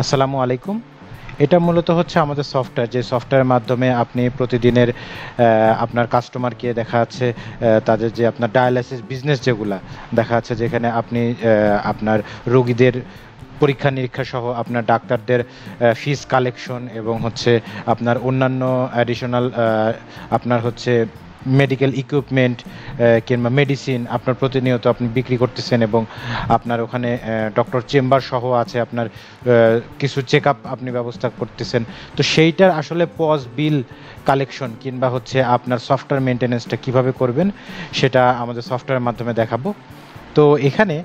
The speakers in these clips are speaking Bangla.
আসসালামু আলাইকুম। এটা মূলত হচ্ছে আমাদের সফটওয়্যার, যে সফটওয়্যারের মাধ্যমে আপনি প্রতিদিনের আপনার কাস্টমারকে দেখা যাচ্ছে তাদের যে আপনার ডায়ালাইসিস বিজনেস যেগুলা দেখা যাচ্ছে যেখানে আপনি আপনার রোগীদের পরীক্ষা-নিরীক্ষা সহ আপনার ডাক্তারদের ফিস কালেকশন এবং হচ্ছে আপনার অন্যান্য অ্যাডিশনাল আপনার হচ্ছে মেডিকেল ইকুইপমেন্ট কিংবা মেডিসিন আপনার প্রতিনিয়ত আপনি বিক্রি করতেছেন এবং আপনার ওখানে ডক্টর চেম্বার সহ আছে আপনার কিছু চেকআপ আপনি ব্যবস্থা করতেছেন। তো সেইটার আসলে পজ বিল কালেকশন কিংবা হচ্ছে আপনার সফটওয়্যার মেইনটেন্যান্সটা কিভাবে করবেন সেটা আমাদের সফটওয়্যারের মাধ্যমে দেখাবো। তো এখানে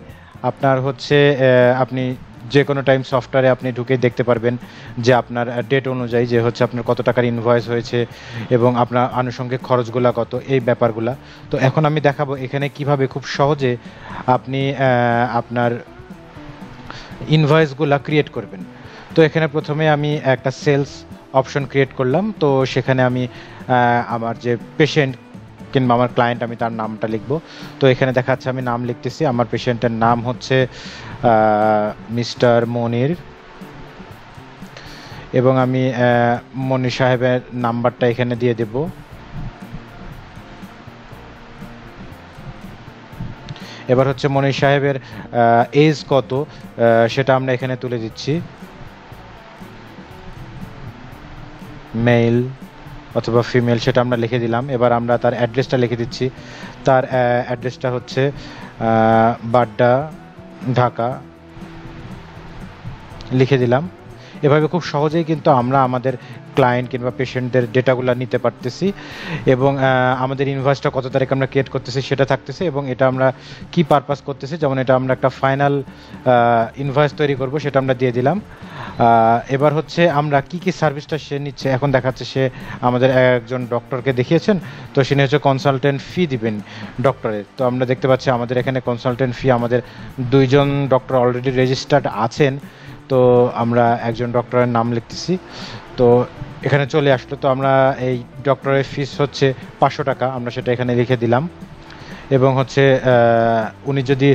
আপনার হচ্ছে আপনি যে কোনো টাইম সফটওয়্যারে আপনি ঢুকে দেখতে পারবেন যে আপনার ডেট অনুযায়ী যে হচ্ছে আপনার কত টাকার ইনভয়েস হয়েছে এবং আপনার আনুষঙ্গিক খরচগুলা কত, এই ব্যাপারগুলা। তো এখন আমি দেখাবো এখানে কিভাবে খুব সহজে আপনি আপনার ইনভয়েসগুলা ক্রিয়েট করবেন। তো এখানে প্রথমে আমি একটা সেলস অপশন ক্রিয়েট করলাম। তো সেখানে আমি আমার যে পেশেন্ট কিংবা আমার ক্লায়েন্ট আমি তার নামটা লিখব। তো এখানে দেখা যাচ্ছে আমি নাম লিখতেছি, আমার পেশেন্টের নাম হচ্ছে মিস্টার মনির এবং আমি মনির সাহেবের নাম্বারটা এখানে দিয়ে দেব। এবার হচ্ছে মনির সাহেবের এজ কত সেটা আমরা এখানে তুলে দিচ্ছি, মেল অথবা ফিমেল সেটা আমরা লিখে দিলাম। এবার আমরা তার অ্যাড্রেসটা লিখে দিচ্ছি। তার অ্যাড্রেসটা হচ্ছে বাড্ডা, ঢাকা লিখে দিলাম। এভাবে খুব সহজেই কিন্তু আমরা আমাদের ক্লায়েন্ট কিংবা পেশেন্টদের ডেটাগুলো নিতে পারতেছি এবং আমাদের ইনভয়েসটা কত তারিখ আমরা ক্রিয়েট করতেছি সেটা থাকতেছে এবং এটা আমরা কি পারপাস করতেছি, যেমন এটা আমরা একটা ফাইনাল ইনভয়েস তৈরি করব সেটা আমরা দিয়ে দিলাম। এবার হচ্ছে আমরা কি কি সার্ভিসটা সে নিচ্ছে, এখন দেখাচ্ছে সে আমাদের একজন ডক্টরকে দেখিয়েছেন, তো তিনি হচ্ছে কনসালটেন্ট ফি দিবেন ডক্টরের। তো আমরা দেখতে পাচ্ছি আমাদের এখানে কনসালটেন্ট ফি আমাদের দুইজন ডক্টর অলরেডি রেজিস্টার্ড আছেন। তো আমরা একজন ডক্টরের নাম লিখতেছি, তো এখানে চলে আসলো। তো আমরা এই ডক্টরের ফিস হচ্ছে 500 টাকা, আমরা সেটা এখানে লিখে দিলাম এবং হচ্ছে উনি যদি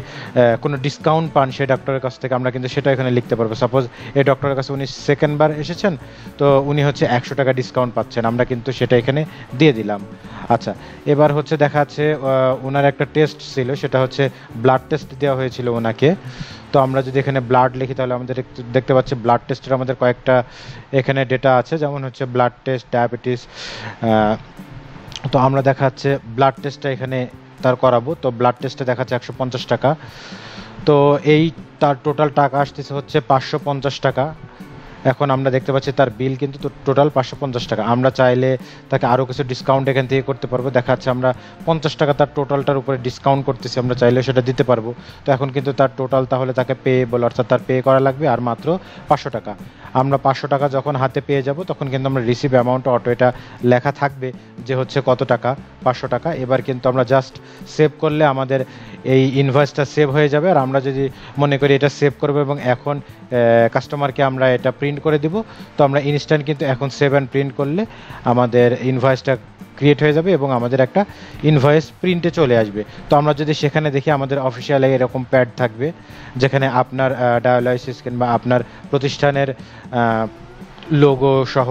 কোনো ডিসকাউন্ট পান সেই ডক্টরের কাছ থেকে আমরা কিন্তু সেটা এখানে লিখতে পারবো। সাপোজ এই ডক্টরের কাছে উনি সেকেন্ডবার এসেছেন, তো উনি হচ্ছে 100 টাকা ডিসকাউন্ট পাচ্ছেন, আমরা কিন্তু সেটা এখানে দিয়ে দিলাম। আচ্ছা, এবার হচ্ছে দেখা যাচ্ছে ওনার একটা টেস্ট ছিল, সেটা হচ্ছে ব্লাড টেস্ট দেওয়া হয়েছিল ওনাকে। তো আমরা যদি এখানে ব্লাড লিখি তাহলে আমাদের দেখতে পাচ্ছি ব্লাড টেস্টের আমাদের কয়েকটা এখানে ডেটা আছে, যেমন হচ্ছে ব্লাড টেস্ট, ডায়াবেটিস। তো আমরা দেখা যাচ্ছে ব্লাড টেস্টটা এখানে তার করাবো। তো ব্লাড টেস্টে দেখাচ্ছে 150 টাকা। তো এই তার টোটাল টাকা আসতেছে হচ্ছে 550 টাকা। এখন আমরা দেখতে পাচ্ছি তার বিল কিন্তু টোটাল 550 টাকা। আমরা চাইলে তাকে আরও কিছু ডিসকাউন্ট এখান থেকে করতে পারবো। দেখা যাচ্ছে আমরা 50 টাকা তার টোটালটার উপরে ডিসকাউন্ট করতেছি, আমরা চাইলে সেটা দিতে পারবো। তো এখন কিন্তু তার টোটাল তাহলে তাকে পেয়েবল, অর্থাৎ তার পে করা লাগবে আর মাত্র 500 টাকা। আমরা 500 টাকা যখন হাতে পেয়ে যাব তখন কিন্তু আমরা রিসিভ অ্যামাউন্ট অটো এটা লেখা থাকবে যে হচ্ছে কত টাকা, 500 টাকা। এবার কিন্তু আমরা জাস্ট সেভ করলে আমাদের এই ইনভয়েসটা সেভ হয়ে যাবে। আর আমরা যদি মনে করি এটা সেভ করবো এবং এখন কাস্টমারকে আমরা এটা প্রিন্ট করে দিব, তো আমরা ইনস্ট্যান্ট কিন্তু এখন সেভ অ্যান্ড প্রিন্ট করলে আমাদের ইনভয়েসটা ক্রিয়েট হয়ে যাবে এবং আমাদের একটা ইনভয়েস প্রিন্টে চলে আসবে। তো আমরা যদি সেখানে দেখি আমাদের অফিসিয়াল এরকম প্যাড থাকবে যেখানে আপনার ডায়ালাইসিস কিংবা আপনার প্রতিষ্ঠানের লোগো সহ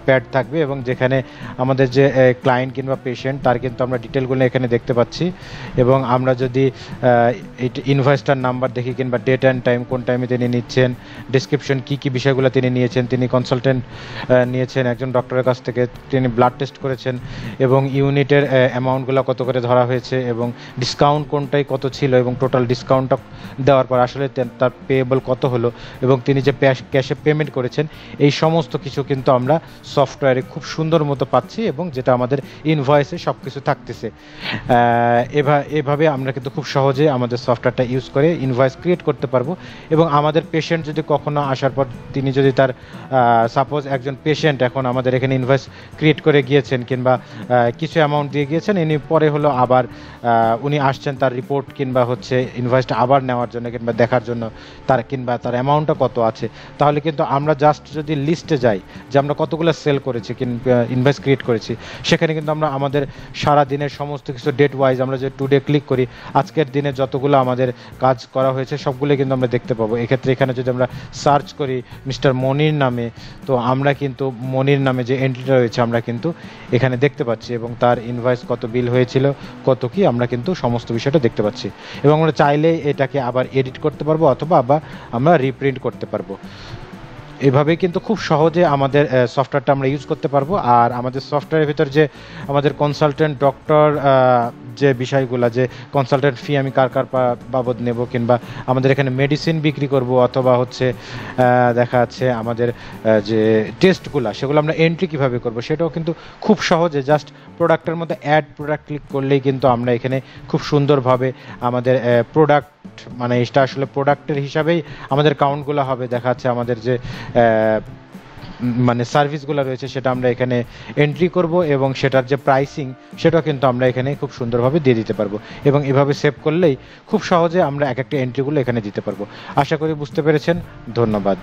প্যাড থাকবে এবং যেখানে আমাদের যে ক্লায়েন্ট কিংবা পেশেন্ট তার কিন্তু আমরা ডিটেলগুলো এখানে দেখতে পাচ্ছি। এবং আমরা যদি ইনভয়েসটার নাম্বার দেখি কিংবা ডেট অ্যান্ড টাইম, কোন টাইমে তিনি নিচ্ছেন, ডিসক্রিপশন কী কী বিষয়গুলো তিনি নিয়েছেন, তিনি কনসালটেন্ট নিয়েছেন একজন ডক্টরের কাছ থেকে, তিনি ব্লাড টেস্ট করেছেন এবং ইউনিটের অ্যামাউন্টগুলো কত করে ধরা হয়েছে এবং ডিসকাউন্ট কোনটাই কত ছিল এবং টোটাল ডিসকাউন্টটা দেওয়ার পর আসলে তার পেয়েবল কত হলো এবং তিনি যে ক্যাশে পেমেন্ট করেছেন, এই সমস্ত কিছু কিন্তু আমরা সফটওয়্যারে খুব সুন্দর মতো পাচ্ছি এবং যেটা আমাদের ইনভয়েসে সব কিছু থাকতেছে। এভাবে আমরা কিন্তু খুব সহজে আমাদের সফটওয়্যারটা ইউজ করে ইনভয়েস ক্রিয়েট করতে পারবো। এবং আমাদের পেশেন্ট যদি কখনো আসার পর তিনি যদি তার সাপোজ একজন পেশেন্ট এখন আমাদের এখানে ইনভয়েস ক্রিয়েট করে গিয়েছেন কিংবা কিছু অ্যামাউন্ট দিয়ে গিয়েছেন, ইনি পরে হলো আবার উনি আসছেন তার রিপোর্ট কিংবা হচ্ছে ইনভয়েসটা আবার নেওয়ার জন্য কিংবা দেখার জন্য তার কিংবা তার অ্যামাউন্টটা কত আছে, তাহলে কিন্তু আমরা জাস্ট যদি লিস্টে লিস্টে যাই যে আমরা কতগুলো সেল করেছি কিংবা ইনভয়েস ক্রিয়েট করেছি, সেখানে কিন্তু আমরা আমাদের সারা দিনের সমস্ত কিছু ডেট ওয়াইজ আমরা যে টুডে ক্লিক করি, আজকের দিনে যতগুলো আমাদের কাজ করা হয়েছে সবগুলো কিন্তু আমরা দেখতে পাবো। এক্ষেত্রে এখানে যদি আমরা সার্চ করি মিস্টার মনির নামে, তো আমরা কিন্তু মনির নামে যে এন্ট্রিটা রয়েছে আমরা কিন্তু এখানে দেখতে পাচ্ছি, এবং তার ইনভয়েস কত বিল হয়েছিল, কত কি আমরা কিন্তু সমস্ত বিষয়টা দেখতে পাচ্ছি। এবং আমরা চাইলে এটাকে আবার এডিট করতে পারবো অথবা আবার আমরা রিপ্রিন্ট করতে পারবো। এভাবেই কিন্তু খুব সহজে আমাদের সফটওয়্যারটা আমরা ইউজ করতে পারবো। আর আমাদের সফটওয়্যারের ভিতর যে আমাদের কনসালটেন্ট ডক্টর যে বিষয়গুলো, যে কনসালটেন্ট ফি আমি কার কার বাবদ নেব, কিংবা আমাদের এখানে মেডিসিন বিক্রি করব, অথবা হচ্ছে দেখা যাচ্ছে আমাদের যে টেস্টগুলো সেগুলো আমরা এন্ট্রি কীভাবে করব, সেটাও কিন্তু খুব সহজে জাস্ট প্রোডাক্টের মধ্যে অ্যাড প্রোডাক্ট ক্লিক করলেই কিন্তু আমরা এখানে খুব সুন্দরভাবে আমাদের প্রোডাক্ট, মানে এটা আসলে প্রোডাক্টের হিসাবেই আমাদের কাউন্টগুলো হবে। দেখা যাচ্ছে আমাদের যে মানে সার্ভিসগুলো রয়েছে সেটা আমরা এখানে এন্ট্রি করব, এবং সেটার যে প্রাইসিং সেটাও কিন্তু আমরা এখানে খুব সুন্দরভাবে দিয়ে দিতে পারবো। এবং এভাবে সেভ করলেই খুব সহজে আমরা এক একটা এন্ট্রিগুলো এখানে দিতে পারবো। আশা করি বুঝতে পেরেছেন। ধন্যবাদ।